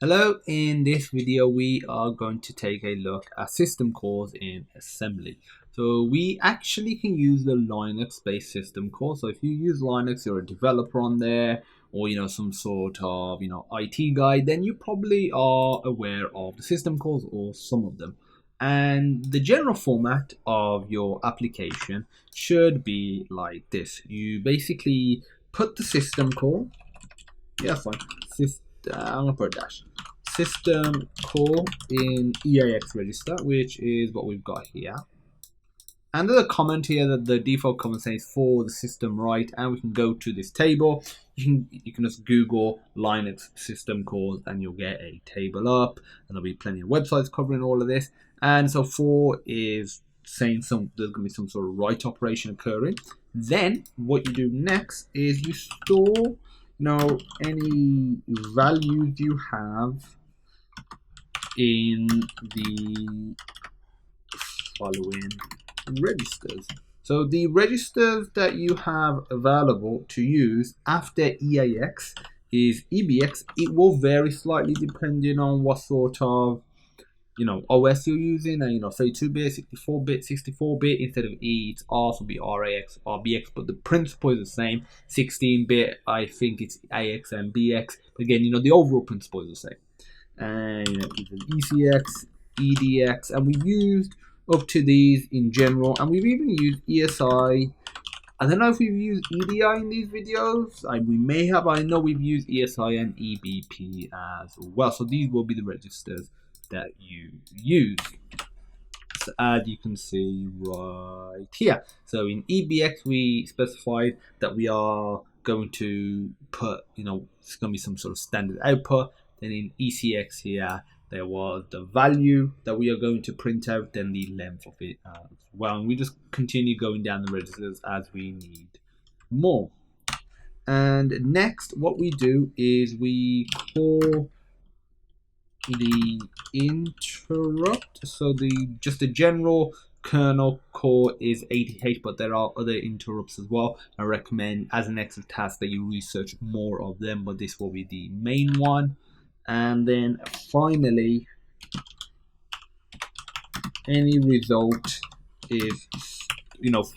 Hello, in this video we are going to take a look at system calls in assembly. So we actually can use the Linux based system call. So if you use Linux, you're a developer on there, or some sort of IT guy, then you probably are aware of the system calls or some of them. And the general format of your application should be like this. You basically put the system call. Yeah, fine. I'm gonna put a dash. System call in EAX register, which is what we've got here. And there's a comment here that the default comment says for the system right, and we can go to this table. You can just Google Linux system calls, and you'll get a table up, and there'll be plenty of websites covering all of this. And so for is saying there's going to be some sort of write operation occurring. Then what you do next is you store any values you have in the following registers. So the registers that you have available to use after EAX is EBX. It will vary slightly depending on what sort of OS you're using, and say 2-bit, 64-bit, 64-bit instead of E, it's also be RAX, RBX, but the principle is the same. 16-bit, I think it's AX and BX. But again, the overall principle is the same. And ECX, EDX, and we've used up to these in general, and we've even used ESI. I don't know if we've used EDI in these videos. We may have. I know we've used ESI and EBP as well. So these will be the registers that you use. So as you can see right here. So in EBX we specified that we are going to put, it's going to be some sort of standard output. Then in ECX here, there was the value that we are going to print out, then the length of it as well. And we just continue going down the registers as we need more. And next, what we do is we call the interrupt. So just the general kernel core is 80H, but there are other interrupts as well. I recommend as an extra task that you research more of them, but this will be the main one. And then finally, any result is,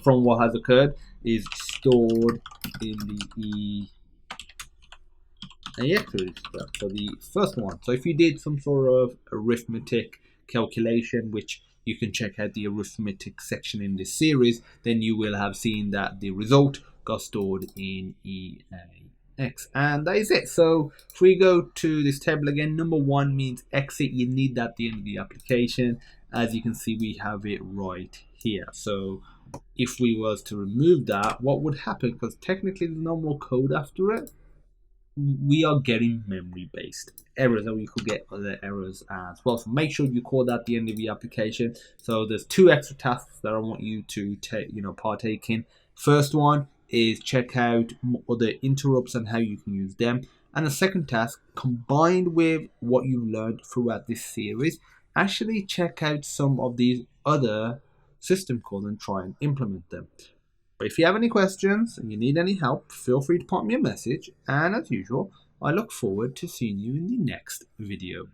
from what has occurred, is stored in the EAX register for the first one. So if you did some sort of arithmetic calculation, which you can check out the arithmetic section in this series, then you will have seen that the result got stored in EAX. And that is it. So if we go to this table again, number 1 means exit. You need that at the end of the application. As you can see, we have it right here. So if we was to remove that, what would happen? Because technically there's no more code after it. We are getting memory based errors, and we could get other errors as well. So make sure you call that at the end of the application. So there's 2 extra tasks that I want you to partake in. First one is check out other interrupts and how you can use them. And the second task, combined with what you've learned throughout this series, actually check out some of these other system calls and try and implement them. But if you have any questions and you need any help, feel free to pop me a message. And as usual, I look forward to seeing you in the next video.